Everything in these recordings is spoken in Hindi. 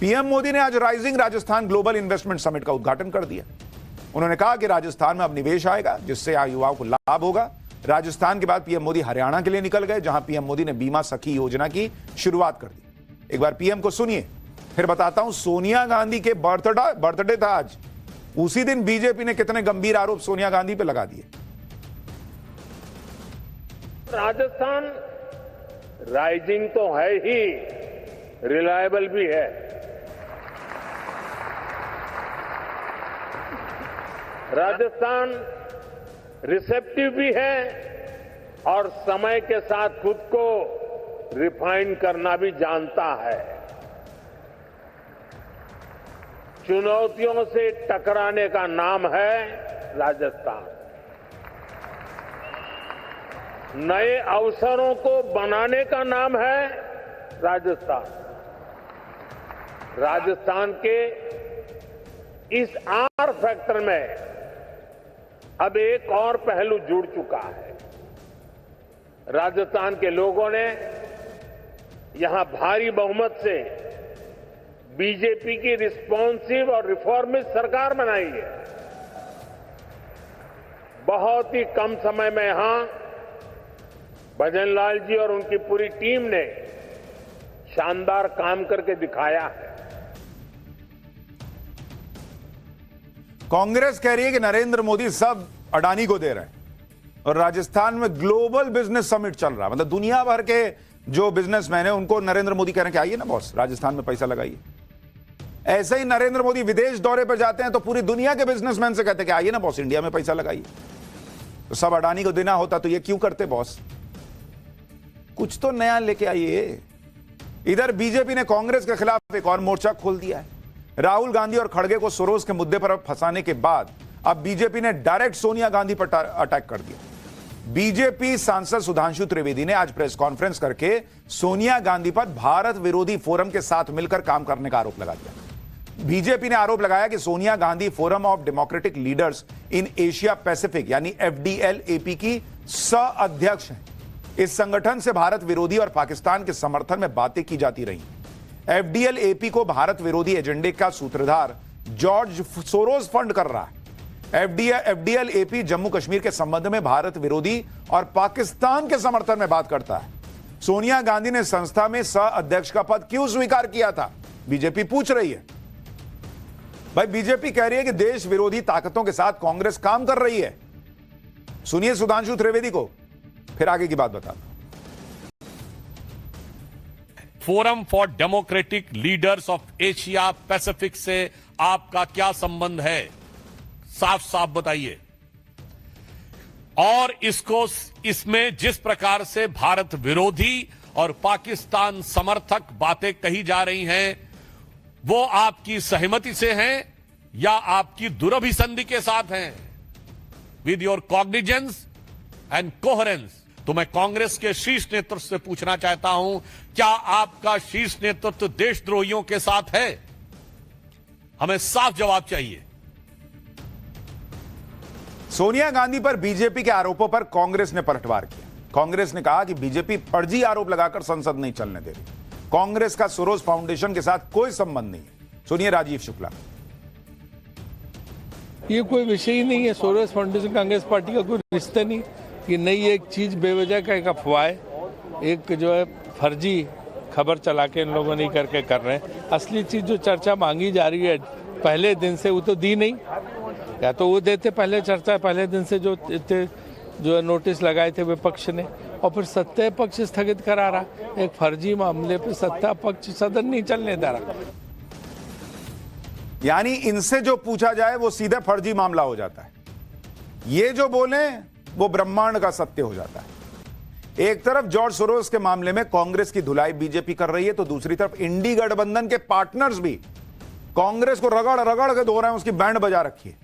पीएम मोदी ने आज rising Rajasthan global investment summit का उद्घाटन कर दिया। उन्होंने कहा कि राजस्थान में अब निवेश आएगा जिससे युवाओं को लाभ होगा। राजस्थान के बाद पीएम मोदी हरियाणा के लिए निकल गए, जहां पीएम मोदी ने बीमा सखी योजना की शुरुआत कर दी। एक बार पीएम को सुनिए, फिर बताता हूं। सोनिया गांधी के बर्थडे था आज। उसी दिन बीजेपी ने कितने गंभीर आरोप सोनिया गांधी पे लगा दिए। राजस्थान राइजिंग तो है ही, रिलायबल भी है। राजस्थान रिसेप्टिव भी है और समय के साथ खुद को रिफाइन करना भी जानता है। चुनौतियों से टकराने का नाम है राजस्थान। नए अवसरों को बनाने का नाम है राजस्थान। राजस्थान के इस आर फैक्टर में अब एक और पहलू जुड़ चुका है। राजस्थान के लोगों ने यहां भारी बहुमत से बीजेपी की रिस्पॉन्सिव और रिफॉर्मिस्ट सरकार बनाई है। बहुत ही कम समय में यहां भजन लाल जी और उनकी पूरी टीम ने शानदार काम करके दिखाया है। कांग्रेस कह रही है कि नरेंद्र मोदी सब अडानी को दे रहे हैं और राजस्थान में ग्लोबल बिजनेस समिट चल रहा है। मतलब दुनिया भर के जो बिजनेसमैन है उनको नरेंद्र मोदी कह रहे हैं कि आइए ना बॉस, राजस्थान में पैसा लगाइए। ऐसे ही नरेंद्र मोदी विदेश दौरे पर जाते हैं तो पूरी दुनिया के बिजनेसमैन से कहते हैं कि आइए ना बॉस, इंडिया में पैसा लगाइए। तो सब अडानी को देना होता तो ये क्यों करते बॉस? कुछ तो नया लेके आइए। इधर बीजेपी ने कांग्रेस के खिलाफ एक और मोर्चा खोल दिया है। राहुल गांधी और खड़गे को सोरोस के मुद्दे पर फंसाने के बाद अब बीजेपी ने डायरेक्ट सोनिया गांधी पर अटैक कर दिया। बीजेपी सांसद सुधांशु त्रिवेदी ने आज प्रेस कॉन्फ्रेंस करके सोनिया गांधी पर भारत विरोधी फोरम के साथ मिलकर काम करने का आरोप लगा दिया। बीजेपी ने आरोप लगाया कि Sonia Gandhi forum of democratic leaders in Asia Pacific यानी FDL-AP की सह अध्यक्ष हैं। इस संगठन से भारत विरोधी और पाकिस्तान के समर्थन में बातें की जाती रही। FDL-AP को भारत विरोधी एजेंडे का सूत्रधार जॉर्ज सोरोस फंड कर रहा है। FDL-AP जम्मू कश्मीर के संबंध में भारत विरोधी और पाकिस्तान के समर्थन में बात करता है। सोनिया गांधी ने संस्था में सह अध्यक्ष का पद क्यों स्वीकार किया था, बीजेपी पूछ रही है। भाई बीजेपी कह रही है कि देश विरोधी ताकतों के साथ कांग्रेस काम कर रही है। सुनिए सुधांशु त्रिवेदी को, फिर आगे की बात बताता हूं। Forum for democratic leaders of Asia Pacific से आपका क्या संबंध है, साफ साफ बताइए। और इसमें जिस प्रकार से भारत विरोधी और पाकिस्तान समर्थक बातें कही जा रही हैं, वो आपकी सहमति से हैं या आपकी दुरभिसंधि के साथ हैं? With your cognizance and coherence. तो मैं कांग्रेस के शीर्ष नेतृत्व से पूछना चाहता हूं, क्या आपका शीर्ष नेतृत्व देशद्रोहियों के साथ है? हमें साफ जवाब चाहिए। सोनिया गांधी पर बीजेपी के आरोपों पर कांग्रेस ने पलटवार किया। कांग्रेस ने कहा कि बीजेपी फर्जी आरोप लगाकर संसद नहीं चलने दे रही। कांग्रेस का सोरोस फाउंडेशन के साथ कोई संबंध नहीं है। सुनिए राजीव शुक्ला। ये कोई विषय ही नहीं है। सोरोस फाउंडेशन कांग्रेस पार्टी का कोई रिश्ता नहीं। कि नई एक चीज बेवजह का एक अफवाह है, एक जो है फर्जी खबर चला के इन लोगों ने करके कर रहे हैं। असली चीज जो चर्चा मांगी जा रही है पहले दिन से, वो तो दी नहीं। या तो वो देते पहले चर्चा, पहले दिन से जो नोटिस लगाए थे विपक्ष ने, और फिर सत्ता पक्ष स्थगित करा रहा। एक फर्जी मामले पे सत्ता पक्ष सदन नहीं चलने दे रहा। यानी इनसे जो पूछा जाए वो सीधे फर्जी मामला हो जाता है। ये जो बोले वो ब्रह्मांड का सत्य हो जाता है। एक तरफ जॉर्ज सोरोस के मामले में कांग्रेस की धुलाई बीजेपी कर रही है, तो दूसरी तरफ इंडी गठबंधन के पार्टनर्स भी कांग्रेस को रगड़ रगड़ के धो रहे हैं, उसकी बैंड बजा रखी है।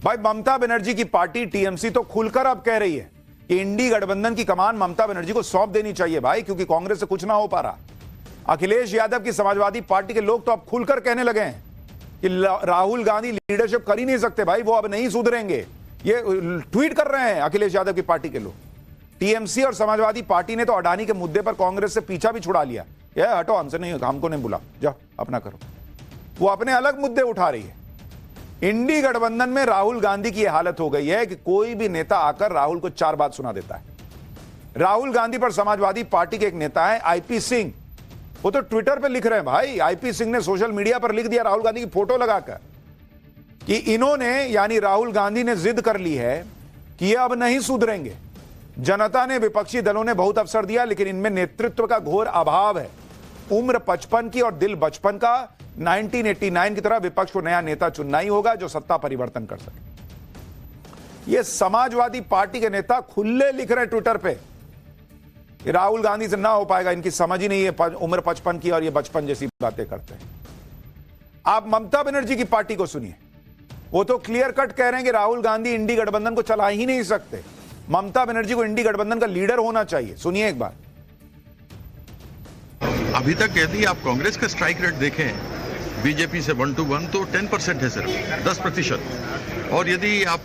भाई ममता बनर्जी की पार्टी टीएमसी तो खुलकर अब कह रही है कि इंडी गठबंधन की कमान ममता बनर्जी को सौंप देनी चाहिए भाई, क्योंकि कांग्रेस से कुछ ना हो पा रहा। अखिलेश यादव की समाजवादी पार्टी के लोग तो अब खुलकर कहने लगे हैं कि राहुल गांधी लीडरशिप कर ही नहीं सकते भाई, वो अब नहीं सुधरेंगे। ये ट्वीट कर रहे हैं अखिलेश यादव की पार्टी के लोग। टीएमसी और समाजवादी पार्टी ने तो अडानी के मुद्दे पर कांग्रेस से पीछा भी छुड़ा लिया। ये हटो, हमसे नहीं, हमको नहीं बुला, जाओ अपना करो। वो अपने अलग मुद्दे उठा रही है। इंडी गठबंधन में राहुल गांधी की यह हालत हो गई है कि कोई भी नेता आकर राहुल को 4 बात सुना देता है। राहुल गांधी पर समाजवादी पार्टी के एक नेता है आईपी सिंह, वो तो ट्विटर पे लिख रहे हैं भाई, आईपी सिंह ने सोशल मीडिया पर लिख दिया राहुल गांधी की फोटो लगाकर कि इन्होंने यानी राहुल गांधी ने जिद कर ली है कि ये अब नहीं सुधरेंगे। जनता ने, विपक्षी दलों ने बहुत अवसर दिया, लेकिन इनमें नेतृत्व का घोर अभाव है। उम्र 55 की और दिल बचपन का। 1989 की तरह विपक्ष को नया नेता चुनना ही होगा जो सत्ता परिवर्तन कर सके। ये समाजवादी पार्टी के नेता खुले लिख रहे हैं ट्विटर पे कि राहुल गांधी से ना हो पाएगा, इनकी समझ ही नहीं है, उम्र 55 की और ये बचपन जैसी बातें करते हैं। आप ममता बनर्जी की पार्टी को सुनिए, वो तो क्लियर कट कह रहे हैं कि राहुल गांधी इंडी गठबंधन को चला ही नहीं सकते। ममता बनर्जी को इंडी गठबंधन का लीडर होना चाहिए। सुनिए एक बार। अभी तक यदि आप कांग्रेस का स्ट्राइक रेट देखें बीजेपी से 1 to 1 तो 10% है, सिर्फ 10%। और यदि आप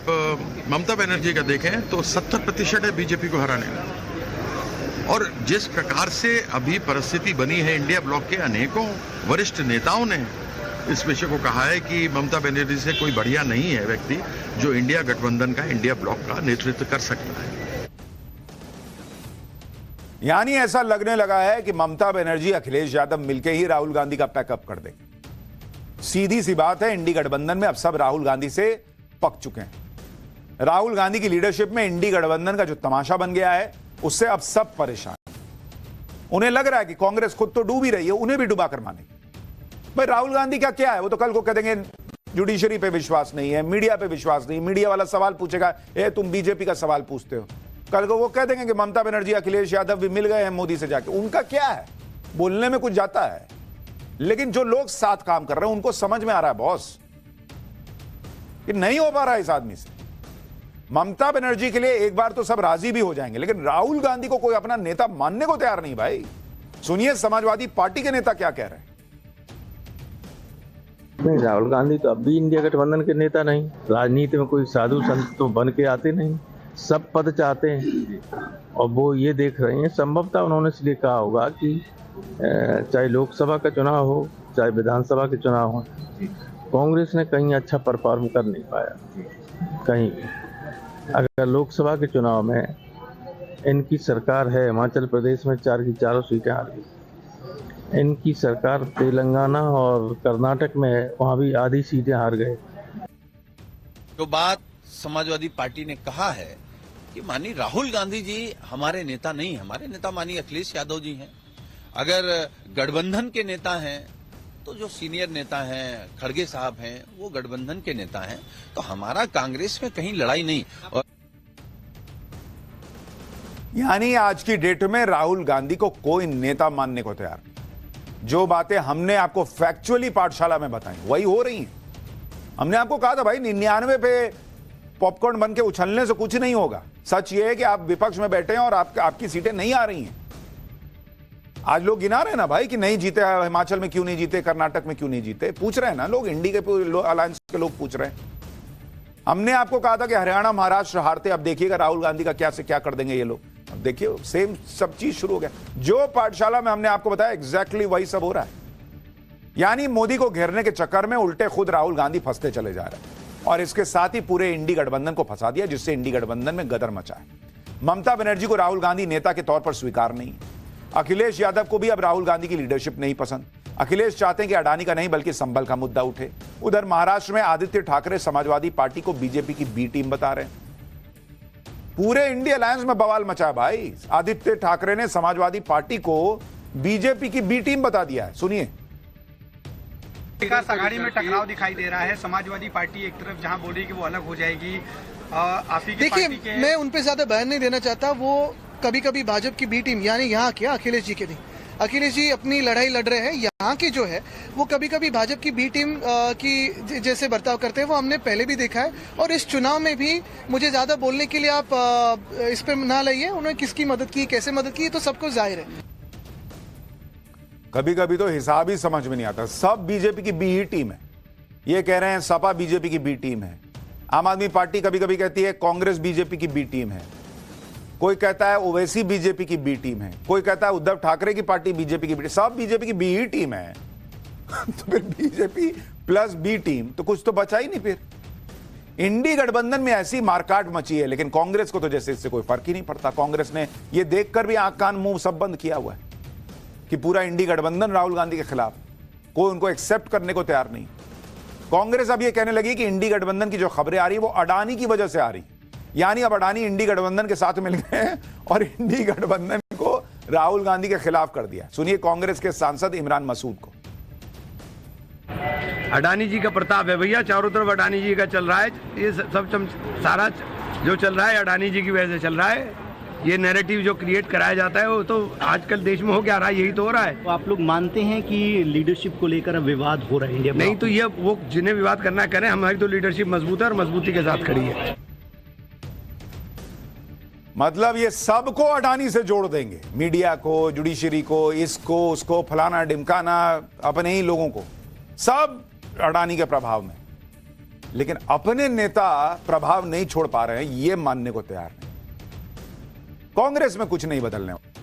ममता बनर्जी का देखें तो 70% है बीजेपी को हराने में। और जिस प्रकार से अभी परिस्थिति बनी है, इंडिया ब्लॉक के अनेकों वरिष्ठ नेताओं ने इस विषय को कहा है कि ममता बनर्जी से कोई बढ़िया नहीं है व्यक्ति जो इंडिया गठबंधन का, इंडिया ब्लॉक का नेतृत्व कर सकता है। यानी ऐसा लगने लगा है कि ममता बनर्जी, अखिलेश यादव मिलकर ही राहुल गांधी का पैकअप कर देंगे। सीधी सी बात है, इंडी गठबंधन में अब सब राहुल गांधी से पक चुके हैं। राहुल गांधी की लीडरशिप में इंडी गठबंधन का जो तमाशा बन गया है, उससे अब सब परेशान। उन्हें लग रहा है कि कांग्रेस खुद तो डूब ही रही है, उन्हें भी डुबा कर मानेगी। भाई राहुल गांधी का क्या है, वो तो कल को कह देंगे जुडिशरी पे विश्वास नहीं है, मीडिया पे विश्वास नहीं। मीडिया वाला सवाल पूछेगा, ए तुम बीजेपी का सवाल पूछते हो। कल को वो कह देंगे कि ममता बनर्जी, अखिलेश यादव भी मिल गए हैं मोदी से जाके। उनका क्या है, बोलने में कुछ जाता है, लेकिन जो लोग साथ काम कर रहे हैं उनको समझ में आ रहा है बॉस कि नहीं हो पा रहा है इस आदमी से। ममता बनर्जी के लिए एक बार तो सब राजी भी हो जाएंगे, लेकिन राहुल गांधी को कोई अपना नेता मानने को तैयार नहीं। भाई सुनिए समाजवादी पार्टी के नेता क्या कह रहे हैं। नहीं, राहुल गांधी तो अब भी इंडिया गठबंधन के नेता नहीं। राजनीति में कोई साधु संत तो बन के आते नहीं, सब पद चाहते हैं और वो ये देख रहे हैं। संभवतः उन्होंने इसलिए कहा होगा कि चाहे लोकसभा का चुनाव हो चाहे विधानसभा के चुनाव हो, कांग्रेस ने कहीं अच्छा परफॉर्म कर नहीं पाया कहीं। अगर लोकसभा के चुनाव में इनकी सरकार है, हिमाचल प्रदेश में 4 की 4 सीटें हार गई। इनकी सरकार तेलंगाना और कर्नाटक में है, वहाँ भी आधी सीटें हार गए। जो बात समाजवादी पार्टी ने कहा है कि माननीय राहुल गांधी जी हमारे नेता नहीं, हमारे नेता माननीय अखिलेश यादव जी हैं। अगर गठबंधन के नेता हैं तो जो सीनियर नेता हैं, खड़गे साहब हैं, वो गठबंधन के नेता हैं, तो हमारा कांग्रेस में कहीं लड़ाई नहीं। और यानी आज की डेट में राहुल गांधी को कोई नेता मानने को तैयार नहीं। जो बातें हमने आपको फैक्चुअली पाठशाला में बताई वही हो रही हैं। हमने आपको कहा था भाई 99 पे पॉपकॉर्न बन के उछलने से कुछ नहीं होगा। सच ये है कि आप विपक्ष में बैठे हैं और आपकी सीटें नहीं आ रही हैं। आज लोग गिना रहे हैं ना भाई कि नहीं जीते, हिमाचल में क्यों नहीं जीते, कर्नाटक में क्यों नहीं जीते, पूछ रहे हैं ना लोग, इंडी के अलायंस के लोग पूछ रहे हैं। हमने आपको कहा था कि हरियाणा महाराष्ट्र हारते, अब देखिएगा राहुल गांधी का क्या से क्या कर देंगे ये लोग। अब देखिए सेम सब चीज शुरू हो गया। जो पाठशाला में हमने आपको बताया एग्जैक्टली वही सब हो रहा है। यानी मोदी को घेरने के चक्कर में उल्टे खुद राहुल गांधी फंसते चले जा रहे हैं और इसके साथ ही पूरे इंडी गठबंधन को फंसा दिया, जिससे इंडी गठबंधन में गदर मचा है। ममता बनर्जी को राहुल गांधी नेता के तौर पर स्वीकार नहीं। अखिलेश यादव को भी अब राहुल गांधी की लीडरशिप नहीं पसंद। अखिलेश चाहते हैं कि अडानी का नहीं बल्कि संबल का मुद्दा उठे। उधर महाराष्ट्र में आदित्य ठाकरे समाजवादी पार्टी को बीजेपी की बी टीम बता रहे हैं। पूरे इंडिया अलायंस में बवाल मचा है भाई। आदित्य ठाकरे ने समाजवादी पार्टी को बीजेपी की बी टीम बता दिया है। सुनिए। विकास आघाड़ी में टकराव दिखाई दे रहा है। समाजवादी पार्टी एक तरफ जहां बोल रही है कि वो अलग हो जाएगी, आपकी देखिए मैं उन पे ज्यादा बयान नहीं देना चाहता। वो कभी कभी भाजपा की बी टीम यानी यहाँ क्या अखिलेश जी के नहीं, अखिलेश जी अपनी लड़ाई लड़ रहे हैं। यहाँ की जो है वो कभी कभी भाजपा की बी टीम की जैसे बर्ताव करते हैं वो हमने पहले भी देखा है। और इस चुनाव में भी मुझे ज्यादा बोलने के लिए आप इस पे ना लाइए। उन्होंने किसकी मदद की, कैसे मदद की, तो सबको जाहिर है। कभी कभी तो हिसाब ही समझ में नहीं आता। सब बीजेपी की बी ही टीम है। ये कह रहे हैं सपा बीजेपी की बी टीम है। आम आदमी पार्टी कभी कभी कहती है कांग्रेस बीजेपी की बी टीम है। कोई कहता है ओवैसी बीजेपी की बी टीम है। कोई कहता है उद्धव ठाकरे की पार्टी बीजेपी की बी टीम। सब बीजेपी की बी ही टीम है। तो फिर बीजेपी प्लस बी टीम, तो कुछ तो बचा ही नहीं। फिर इंडी गठबंधन में ऐसी मारकाट मची है, लेकिन कांग्रेस को तो जैसे इससे कोई फर्क ही नहीं पड़ता। कांग्रेस ने यह देखकर भी आंख कान मुंह सब बंद किया हुआ है कि पूरा इंडी गठबंधन राहुल गांधी के खिलाफ, कोई उनको एक्सेप्ट करने को तैयार नहीं। कांग्रेस अब यह कहने लगी कि इंडी गठबंधन की जो खबरें आ रही है वो अडानी की वजह से आ रही, यानी अब अडानी इंडी गठबंधन के साथ मिल गए हैं और इंडी गठबंधन को राहुल गांधी के खिलाफ कर दिया। सुनिए कांग्रेस के सांसद इमरान मसूद को। अडानी जी का प्रताप है भैया, चारों तरफ अडानी जी का चल रहा है। ये सब सारा जो चल रहा है अडानी जी की वजह से चल रहा है। ये नैरेटिव जो क्रिएट कराया जाता है वो तो आजकल देश में हो क्या रहा है, यही तो हो रहा है। तो आप लोग मानते हैं कि लीडरशिप को लेकर अब विवाद हो रहा है इंडिया में? नहीं तो ये वो जिन्हें विवाद करना करें, हमारी तो लीडरशिप मजबूत है और मजबूती के साथ खड़ी है। मतलब ये सबको अडानी से जोड़ देंगे, मीडिया को, जुडिशरी को, इसको उसको, फलाना ढिमकाना, अपने ही लोगों को, सब अडानी के प्रभाव में। लेकिन अपने नेता प्रभाव नहीं छोड़ पा रहे हैं, ये मानने को तैयार नहीं। कांग्रेस में कुछ नहीं बदलने वाला।